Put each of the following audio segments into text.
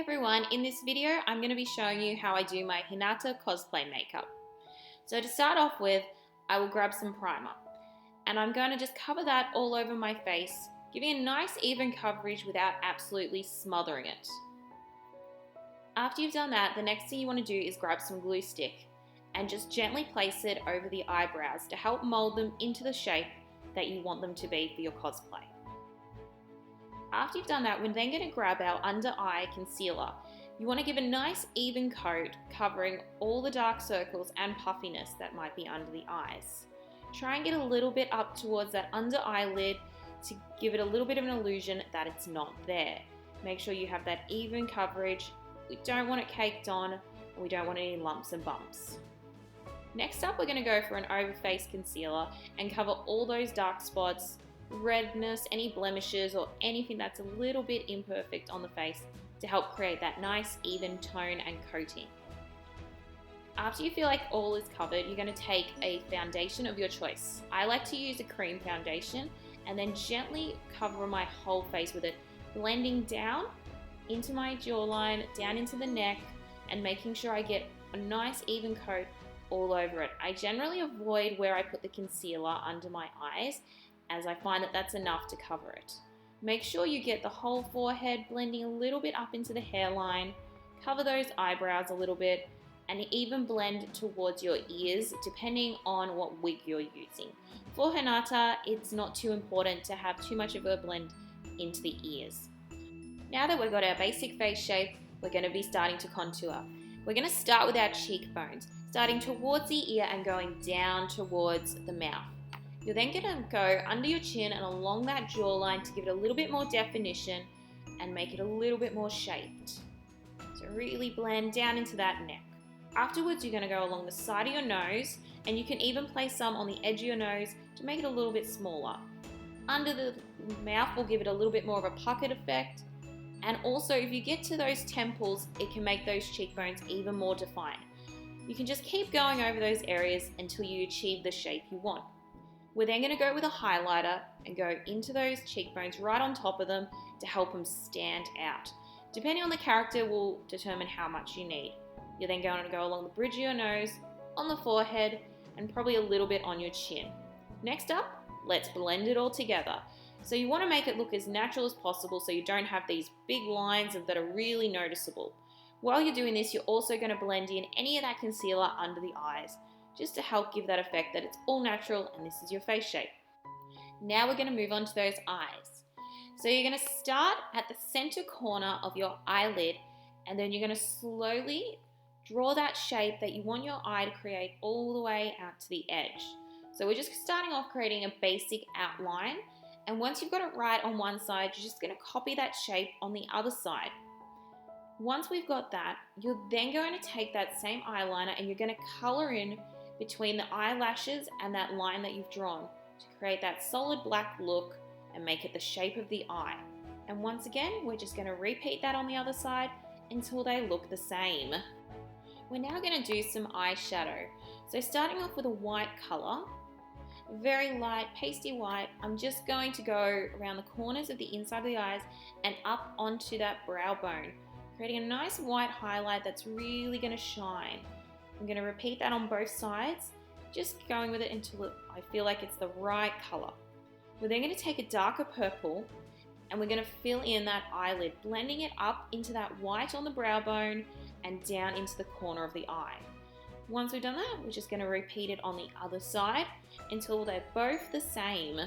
everyone, in this video I'm going to be showing you how I do my Hinata Cosplay makeup. So to start off with, I will grab some primer and I'm going to just cover that all over my face, giving a nice even coverage without absolutely smothering it. After you've done that, the next thing you want to do is grab some glue stick and just gently place it over the eyebrows to help mold them into the shape that you want them to be for your cosplay. After you've done that, we're then going to grab our under eye concealer. You want to give a nice even coat covering all the dark circles and puffiness that might be under the eyes. Try and get a little bit up towards that under eyelid to give it a little bit of an illusion that it's not there. Make sure you have that even coverage. We don't want it caked on and we don't want any lumps and bumps. Next up, we're going to go for an over face concealer and cover all those dark spots, redness, any blemishes or anything that's a little bit imperfect on the face to help create that nice even tone and coating. After you feel like all is covered, you're going to take a foundation of your choice. I like to use a cream foundation and then gently cover my whole face with it, blending down into my jawline, down into the neck, and making sure I get a nice even coat all over it. I generally avoid where I put the concealer under my eyes, as I find that that's enough to cover it. Make sure you get the whole forehead, blending a little bit up into the hairline, cover those eyebrows a little bit, and even blend towards your ears depending on what wig you're using. For Hinata, it's not too important to have too much of a blend into the ears. Now that we've got our basic face shape, we're going to be starting to contour. We're going to start with our cheekbones, starting towards the ear and going down towards the mouth. You're then going to go under your chin and along that jawline to give it a little bit more definition and make it a little bit more shaped. So really blend down into that neck. Afterwards, you're going to go along the side of your nose, and you can even place some on the edge of your nose to make it a little bit smaller. Under the mouth will give it a little bit more of a puckered effect. And also, if you get to those temples, it can make those cheekbones even more defined. You can just keep going over those areas until you achieve the shape you want. We're then going to go with a highlighter and go into those cheekbones right on top of them to help them stand out. Depending on the character will determine how much you need. You're then going to go along the bridge of your nose, on the forehead, and probably a little bit on your chin. Next up, let's blend it all together. So you want to make it look as natural as possible so you don't have these big lines that are really noticeable. While you're doing this, you're also going to blend in any of that concealer under the eyes, just to help give that effect that it's all natural and this is your face shape. Now we're going to move on to those eyes. So you're going to start at the center corner of your eyelid, and then you're going to slowly draw that shape that you want your eye to create all the way out to the edge. So we're just starting off creating a basic outline, and once you've got it right on one side, you're just going to copy that shape on the other side. Once we've got that, you're then going to take that same eyeliner and you're going to color in between the eyelashes and that line that you've drawn to create that solid black look and make it the shape of the eye. And once again, we're just going to repeat that on the other side until they look the same. We're now going to do some eyeshadow. So starting off with a white color, very light pasty white, I'm just going to go around the corners of the inside of the eyes and up onto that brow bone, creating a nice white highlight that's really going to shine. I'm going to repeat that on both sides, just going with it until I feel like it's the right color. We're then going to take a darker purple and we're going to fill in that eyelid, blending it up into that white on the brow bone and down into the corner of the eye. Once we've done that, we're just going to repeat it on the other side until they're both the same.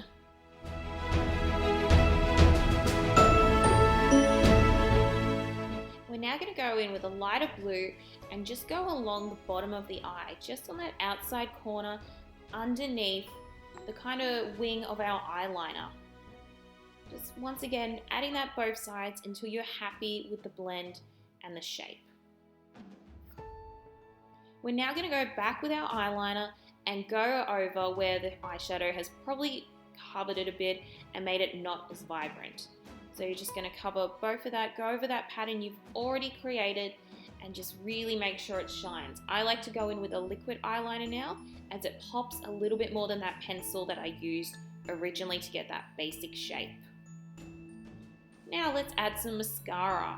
We're now going to go in with a lighter blue and just go along the bottom of the eye, just on that outside corner underneath the kind of wing of our eyeliner. Just once again, adding that both sides until you're happy with the blend and the shape. We're now going to go back with our eyeliner and go over where the eyeshadow has probably covered it a bit and made it not as vibrant. So you're just going to cover both of that, go over that pattern you've already created and just really make sure it shines. I like to go in with a liquid eyeliner now as it pops a little bit more than that pencil that I used originally to get that basic shape. Now let's add some mascara.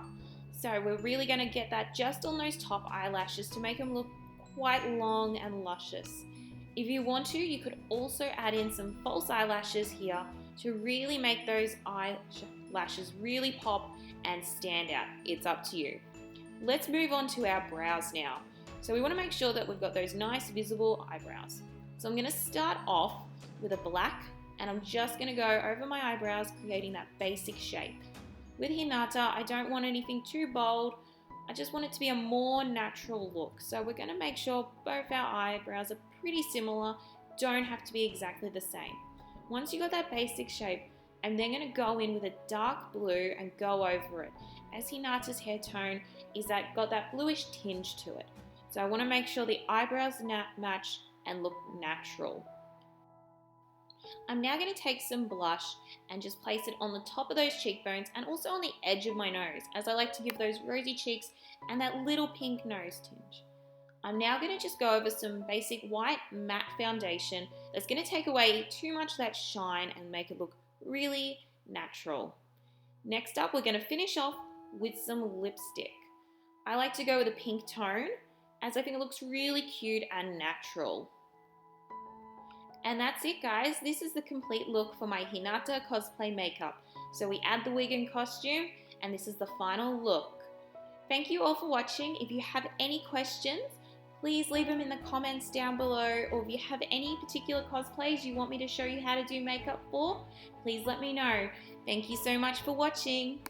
So we're really going to get that just on those top eyelashes to make them look quite long and luscious. If you want to, you could also add in some false eyelashes here to really make those eyelashes really pop and stand out. It's up to you. Let's move on to our brows now. So we want to make sure that we've got those nice visible eyebrows. So I'm going to start off with a black, and I'm just going to go over my eyebrows, creating that basic shape. With Hinata, I don't want anything too bold. I just want it to be a more natural look. So we're going to make sure both our eyebrows are pretty similar, don't have to be exactly the same. Once you got that basic shape, I'm then going to go in with a dark blue and go over it, as Hinata's hair tone is got that bluish tinge to it. So I want to make sure the eyebrows match and look natural. I'm now going to take some blush and just place it on the top of those cheekbones and also on the edge of my nose, as I like to give those rosy cheeks and that little pink nose tinge. I'm now going to just go over some basic white matte foundation that's going to take away too much of that shine and make it look really natural. Next up, we're going to finish off with some lipstick. I like to go with a pink tone, as I think it looks really cute and natural. And that's it, guys. This is the complete look for my Hinata cosplay makeup. So we add the wig and costume, and this is the final look. Thank you all for watching. If you have any questions, please leave them in the comments down below, or if you have any particular cosplays you want me to show you how to do makeup for, please let me know. Thank you so much for watching.